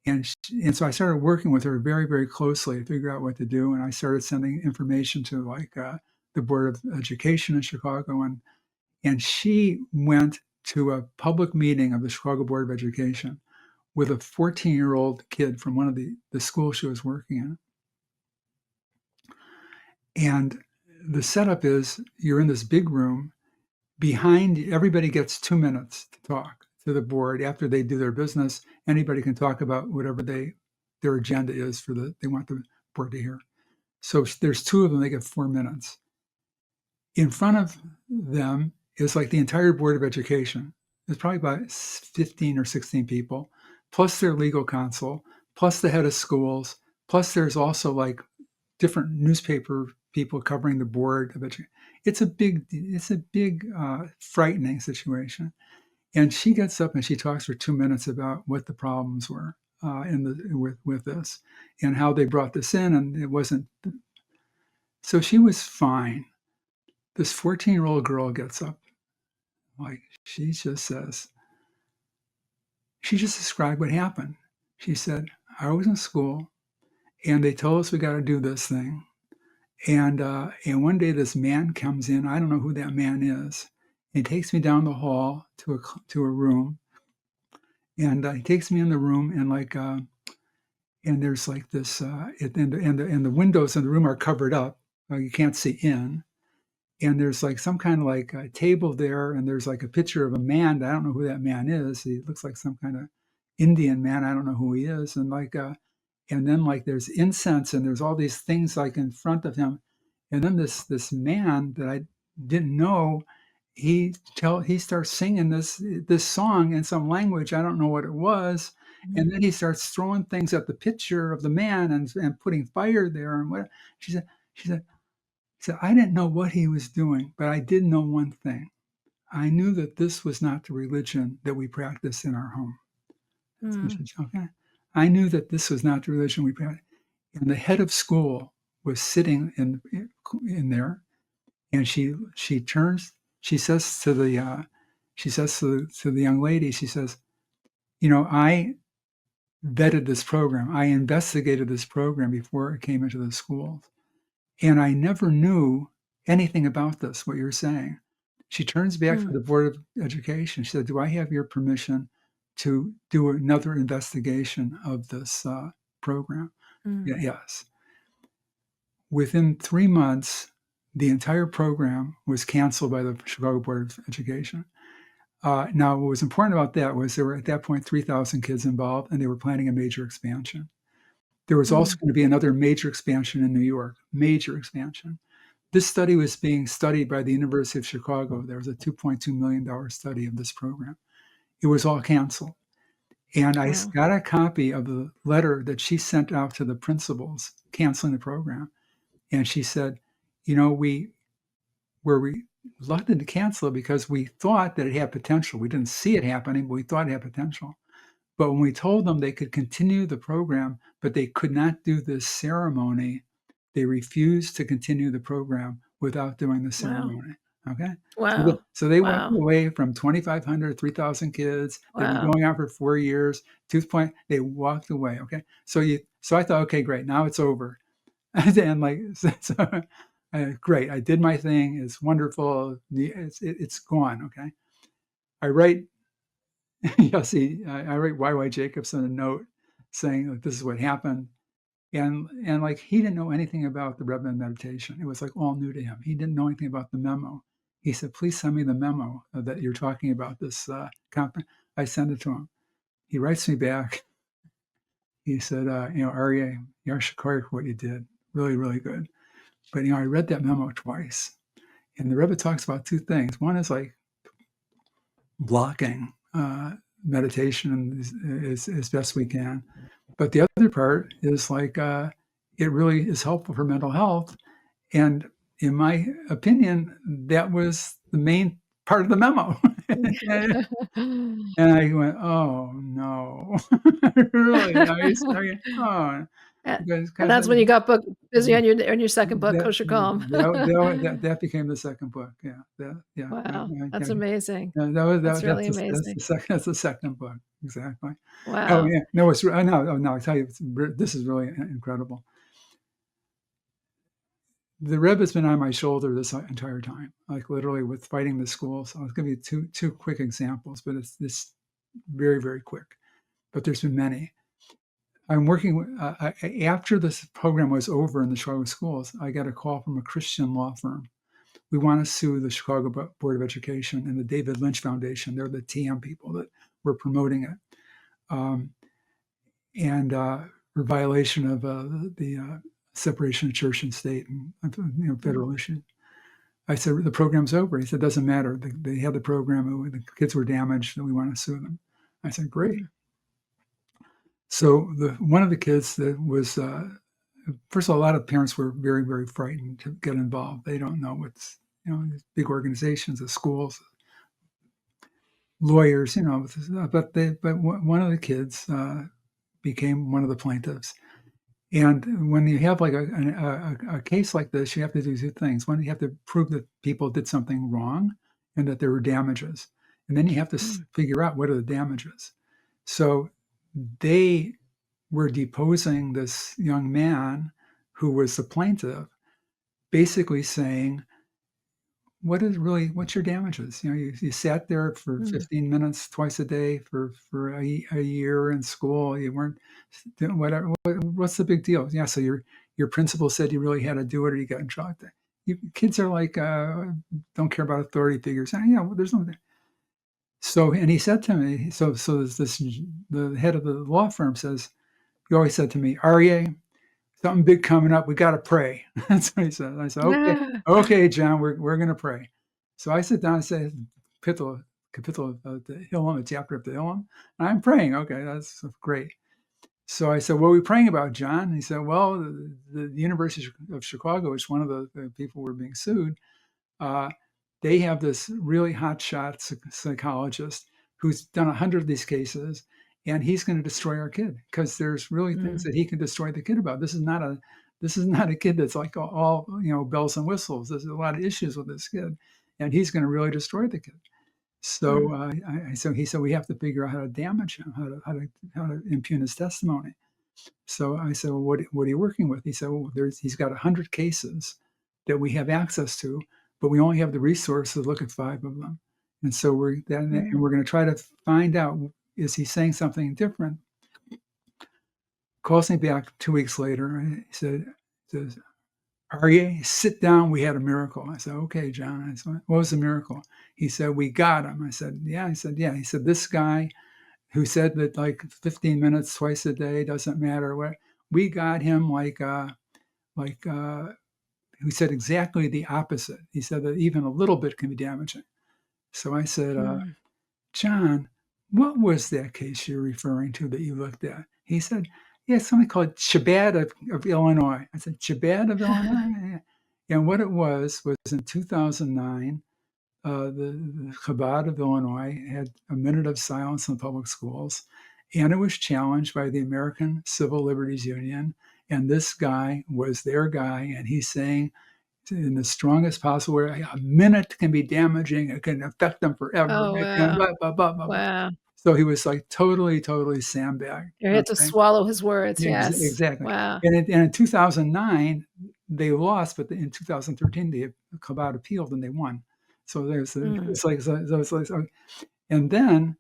And so I started working with her very, very closely to figure out what to do. And I started sending information to like the Board of Education in Chicago, and she went to a public meeting of the Chicago Board of Education with a 14-year-old kid from one of the schools she was working in. And the setup is you're in this big room. Behind everybody gets 2 minutes to talk to the board after they do their business. Anybody can talk about whatever their agenda is they want the board to hear. So there's two of them, they get 4 minutes. In front of them is like the entire Board of Education. There's probably about 15 or 16 people, plus their legal counsel, plus the head of schools, plus there's also like different newspaper people covering the Board of Education. It's a big frightening situation. And she gets up and she talks for 2 minutes about what the problems were with this and how they brought this in, and it wasn't. So she was fine. This 14-year-old girl gets up, like she just says, she just described what happened. She said, "I was in school, and they told us we got to do this thing, and one day this man comes in. I don't know who that man is. He takes me down the hall to a room, and he takes me in the room, and and there's like this, and the windows in the room are covered up. You can't see in. And there's like some kind of like a table there, and there's like a picture of a man. I don't know who that man is. He looks like some kind of Indian man. I don't know who he is. And then like there's incense, and there's all these things like in front of him. And then this man that I didn't know, he starts singing this song in some language. I don't know what it was. And then he starts throwing things at the picture of the man and putting fire there and what. She said, she said, I didn't know what he was doing, but I did know one thing. I knew that this was not the religion that we practice in our home. Okay. I knew that this was not the religion we practice. And the head of school was sitting in there, and she turns. She says to the young lady, she says, I vetted this program. I investigated this program before it came into the schools, and I never knew anything about this. What you're saying. She turns back to the Board of Education. She said, "Do I have your permission to do another investigation of this program?" Yes. Within 3 months, the entire program was canceled by the Chicago Board of Education. Now, what was important about that was there were at that point 3,000 kids involved, and they were planning a major expansion. There was also going to be another major expansion in New York, major expansion. This study was being studied by the University of Chicago. There was a $2.2 million study of this program. It was all canceled. And I got a copy of the letter that she sent out to the principals canceling the program. And she said, we were reluctant to cancel it because we thought that it had potential. We didn't see it happening, but we thought it had potential. But when we told them they could continue the program, but they could not do this ceremony, they refused to continue the program without doing the ceremony. Okay. Wow. So they walked away from 2,500, 3,000 kids. They've been going on for 4 years. To the point, they walked away. Okay. So I thought, okay, great. Now it's over. And great. I did my thing. It's wonderful. It's gone. Okay. I write Y.Y. Jacobson a note saying like, this is what happened. And he didn't know anything about the Rebbe meditation. It was all new to him. He didn't know anything about the memo. He said, please send me the memo that you're talking about, this conference. I sent it to him. He writes me back. He said, Aryeh, Yashikoyer for what you did. Really, really good. But, I read that memo twice. And the Rebbe talks about two things. One is blocking meditation as best we can. But the other part is it really is helpful for mental health. And in my opinion, that was the main part of the memo. And I went, oh no, really nice. And that's when you got busy on your second book, Kosher Calm. That became the second book. Yeah. Wow, that's amazing. That's really amazing. That's the second book, exactly. Wow. Oh yeah, no, it's no. I tell you, this is really incredible. The Rebbe has been on my shoulder this entire time, literally with fighting the schools. I'll give you two quick examples, but it's this very, very quick. But there's been many. I'm working after this program was over in the Chicago schools. I got a call from a Christian law firm. We want to sue the Chicago Board of Education and the David Lynch Foundation. They're the TM people that were promoting it, and for violation of the separation of church and state and federal issues. I said, the program's over. He said, doesn't matter. They had the program. The kids were damaged, and we want to sue them. I said, great. So one of the kids that was, first of all, a lot of parents were very, very frightened to get involved. They don't know what's, these big organizations, the schools, lawyers, but one of the kids became one of the plaintiffs. And when you have a case like this, you have to do two things. One, you have to prove that people did something wrong and that there were damages. And then you have to figure out what are the damages. So they were deposing this young man who was the plaintiff, basically saying, what's your damages? You sat there for 15 minutes twice a day for a year in school. You weren't doing whatever. What's the big deal? Yeah, so your principal said you really had to do it, or you got in trouble. Kids are don't care about authority figures. There's no. So, and he said to me, so the head of the law firm says, he always said to me, Aryeh, something big coming up. We got to pray. That's what he said. I said, okay, John, we're going to pray. So I sit down and say, Pittel, kapitel of the Hillam, a chapter of the Hillam. And I'm praying. Okay, that's great. So I said, "What are we praying about, John?" And he said, "Well, the University of Chicago, which one of the people were being sued, uh, they have this really hotshot psychologist who's done 100 of these cases, and he's going to destroy our kid because there's really things that he can destroy the kid about. This is not a kid that's like all bells and whistles. There's a lot of issues with this kid, and he's going to really destroy the kid." So so he said we have to figure out how to damage him, how to impugn his testimony. So I said, "Well, what are you working with?" He said, "Well, he's got 100 cases that we have access to, but we only have the resources to look at 5 of them. And so we're going to try to find out, is he saying something different?" Calls me back 2 weeks later. And he says, "Aryeh, sit down. We had a miracle." I said, "Okay, John." I said, "What was the miracle?" He said, "We got him." I said, "Yeah." I said, "Yeah." He said, "This guy who said that like 15 minutes twice a day doesn't matter. What we got him who said exactly the opposite. He said that even a little bit can be damaging." So I said, "John, what was that case you're referring to that you looked at?" He said, "Yeah, something called Chabad of Illinois." I said, "Chabad of Illinois?" And what it was in 2009, the Chabad of Illinois had a minute of silence in public schools, and it was challenged by the American Civil Liberties Union. And this guy was their guy, and he's saying in the strongest possible way, a minute can be damaging. It can affect them forever. Oh, It can wow. blah, blah, blah, blah, blah. Wow. So he was like totally, totally sandbagged. You had to Okay. swallow his words. Yes. Exactly. Wow. And in 2009, they lost, but in 2013, the Chabad appealed and they won. So it's like, and then,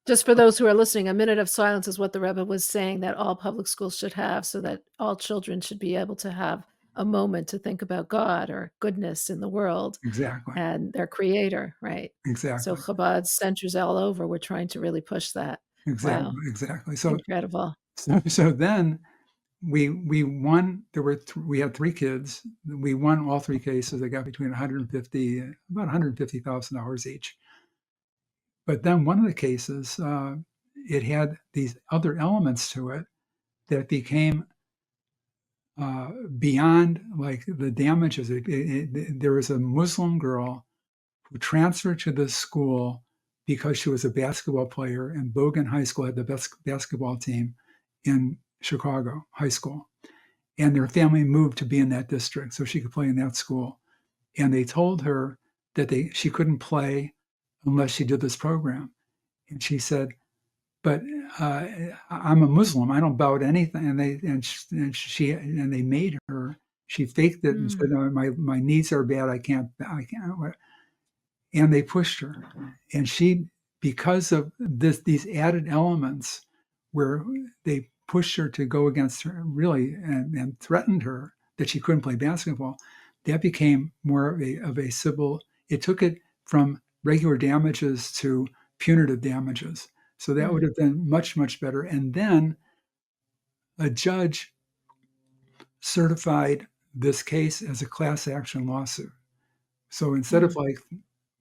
Just for those who are listening, a minute of silence is what the Rebbe was saying that all public schools should have, so that all children should be able to have a moment to think about God or goodness in the world exactly, and their creator, right? So exactly, Chabad centers all over. We're trying to really push that. exactly, Wow. exactly. Incredible. So then we won. We had 3 kids. We won all 3 cases. They got between about $150,000 each. But then one of the cases, it had these other elements to it that became beyond like the damages. There was a Muslim girl who transferred to this school because she was a basketball player, and Bogan High School had the best basketball team in Chicago high school. And their family moved to be in that district so she could play in that school. And they told her that she couldn't play unless she did this program. And she said, "But I'm a Muslim. I don't bow to anything." And they made her. She faked it and said, "No, my knees are bad. I can't." And they pushed her, and she, because of these added elements, where they pushed her to go against her really and threatened her that she couldn't play basketball, that became more of a civil. It took it from regular damages to punitive damages. So that would have been much, much better. And then a judge certified this case as a class action lawsuit. So instead of like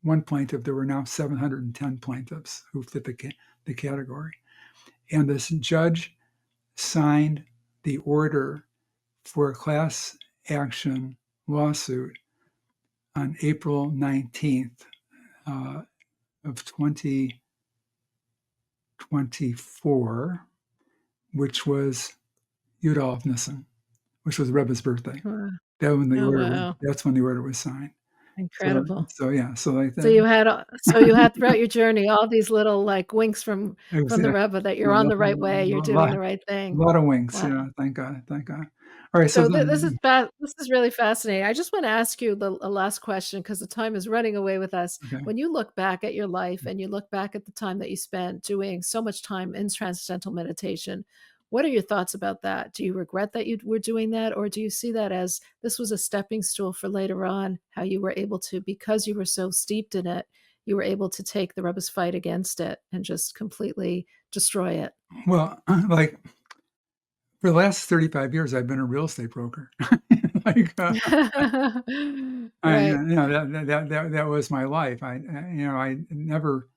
one plaintiff, there were now 710 plaintiffs who fit the category. And this judge signed the order for a class action lawsuit on April 19th of 2024, which was Yud Aleph Nisan, which was Rebbe's birthday. Wow. That's when the order was signed. Incredible. So yeah, so like So that. you had throughout your journey all these little like winks from the Rebbe that you're on the right way, you're doing the right A thing. lot of winks. Wow. Yeah, thank God, thank God. All right, so So then, this is really fascinating. I just want to ask you a last question because the time is running away with us. okay. When you look back at your life and you look back at the time that you spent doing so much time in transcendental meditation, what are your thoughts about that? Do you regret that you were doing that, or do you see that as this was a stepping stool for later on, how you were able to, because you were so steeped in it, you were able to take the Rebbe's fight against it and just completely destroy it? Well, like for the last 35 years, I've been a real estate broker. like, I Right. that was my life. I never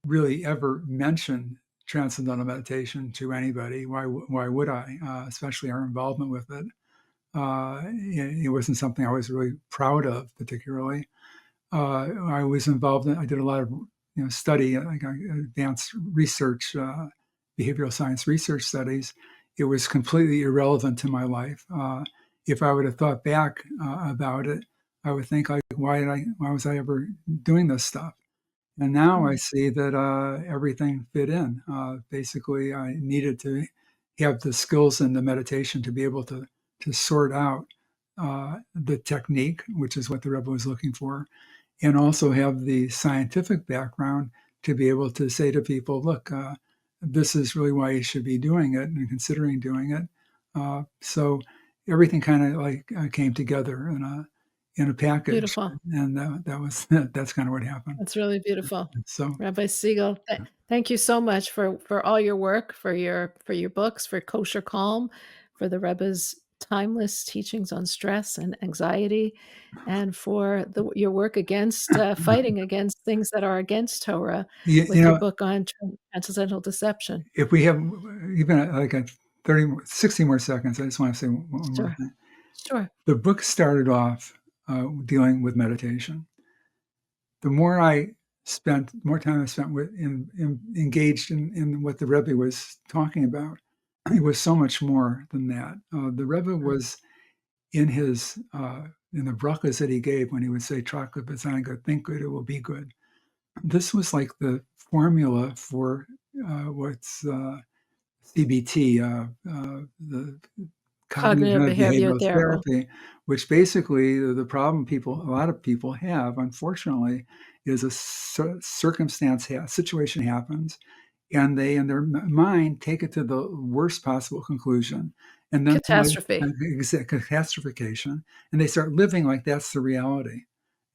really ever mentioned transcendental meditation to anybody. Why would I? Especially our involvement with it. It wasn't something I was really proud of, particularly. I was involved in. I did a lot of study, like advanced research, behavioral science research studies. It was completely irrelevant to my life. If I would have thought back about it, I would think like, why was I ever doing this stuff? And now I Mm, see that everything fit in. Basically, I needed to have the skills and the meditation to be able to sort out the technique, which is what the Rebbe was looking for, and also have the scientific background to be able to say to people, look, this is really why you should be doing it and considering doing it. So everything kind of like came together in a package, beautiful. and that's kind of what happened. That's really beautiful. So Rabbi Siegel, thank you so much for all your work, for your books, for Kosher Calm, for the Rebbe's timeless teachings on stress and anxiety, and for your work against fighting against things that are against Torah you with your know, book on transcendental deception. if we have even like a 60 more seconds, I just want to say one more Sure, thing. sure. The book started off dealing with meditation. The more I spent, more time I spent engaged in what the Rebbe was talking about, it was so much more than that. The Rebbe Mm. was in his in the brachas that he gave when he would say "Traka b'zayin," think good, it will be good. This was like the formula for what's CBT, the Cognitive cognitive behavior behavioral therapy. therapy, which basically the problem a lot of people have, unfortunately, is a situation happens, and they, in their mind, take it to the worst possible conclusion, and then like Catastrophe. catastrophication, and they start living like that's the reality,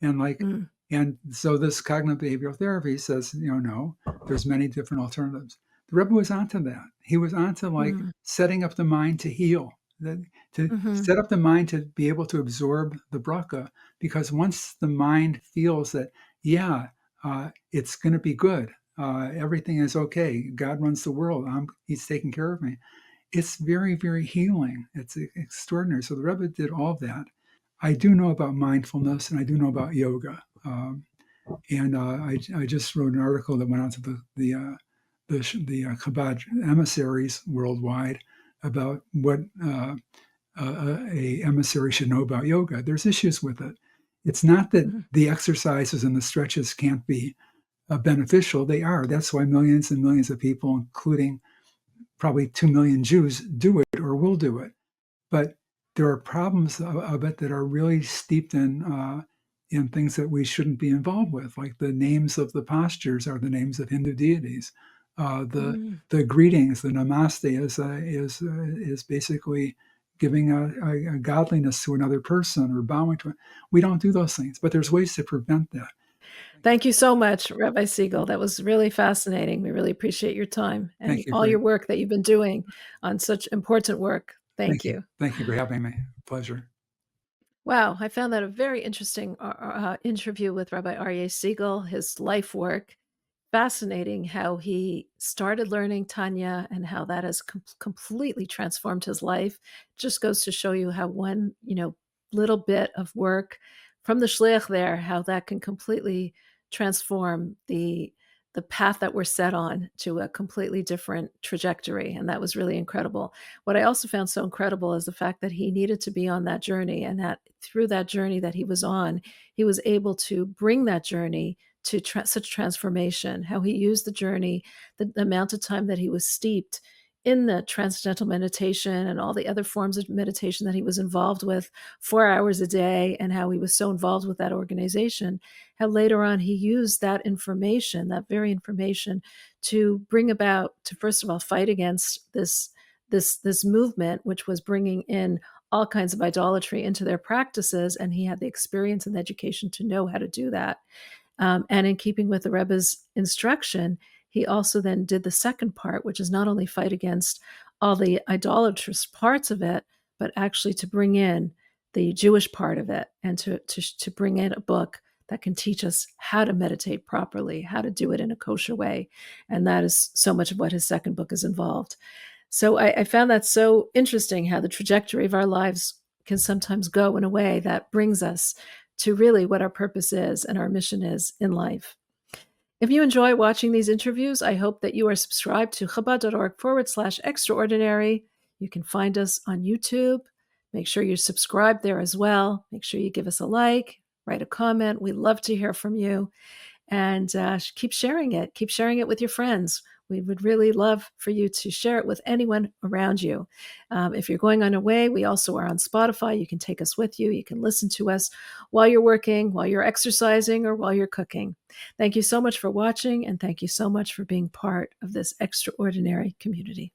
and like, Mm, and so this cognitive behavioral therapy says, no, there's many different alternatives. The Rebbe was onto that. He was onto like mm, setting up the mind to heal, to mhm, set up the mind to be able to absorb the bracha. Because once the mind feels that, yeah, it's going to be good, everything is okay, God runs the world, He's taking care of me. It's very, very healing. It's extraordinary. So the Rebbe did all that. I do know about mindfulness and I do know about yoga. And I just wrote an article that went out to the Chabad emissaries worldwide about what a emissary should know about yoga. There's issues with it. It's not that mhm. the exercises and the stretches can't be beneficial. They are. That's why millions and millions of people, including probably 2 million Jews, do it or will do it. But there are problems of it that are really steeped in things that we shouldn't be involved with, like the names of the postures are the names of Hindu deities. The Mm. the greetings, the namaste is basically giving a godliness to another person or bowing to it. We don't do those things, but there's ways to prevent that. Thank you so much, Rabbi Siegel. That was really fascinating. We really appreciate your time and Thank you all for your work that you've been doing on such important work. Thank you. thank you for having me. Pleasure. Wow, I found that a very interesting interview with Rabbi Aryeh Siegel, his life work. Fascinating how he started learning Tanya and how that has completely transformed his life. Just goes to show you how one, little bit of work from the shliach there, how that can completely transform the path that we're set on to a completely different trajectory. And that was really incredible. What I also found so incredible is the fact that he needed to be on that journey, and that through that journey that he was on, he was able to bring that journey to such transformation, how he used the journey, the amount of time that he was steeped in the transcendental meditation and all the other forms of meditation that he was involved with 4 hours a day, and how he was so involved with that organization, how later on he used that information, that very information, to bring about, to first of all fight against this movement, which was bringing in all kinds of idolatry into their practices, and he had the experience and the education to know how to do that. And in keeping with the Rebbe's instruction, he also then did the second part, which is not only fight against all the idolatrous parts of it, but actually to bring in the Jewish part of it, and to bring in a book that can teach us how to meditate properly, how to do it in a kosher way. And that is so much of what his second book is involved. So I found that so interesting, how the trajectory of our lives can sometimes go in a way that brings us to really what our purpose is and our mission is in life. If you enjoy watching these interviews, I hope that you are subscribed to Chabad.org/extraordinary. You can find us on YouTube. Make sure you're subscribed there as well. Make sure you give us a like, write a comment. We love to hear from you. And keep sharing it. Keep sharing it with your friends. We would really love for you to share it with anyone around you. If you're going on your way, we also are on Spotify. You can take us with you. You can listen to us while you're working, while you're exercising, or while you're cooking. Thank you so much for watching, and thank you so much for being part of this extraordinary community.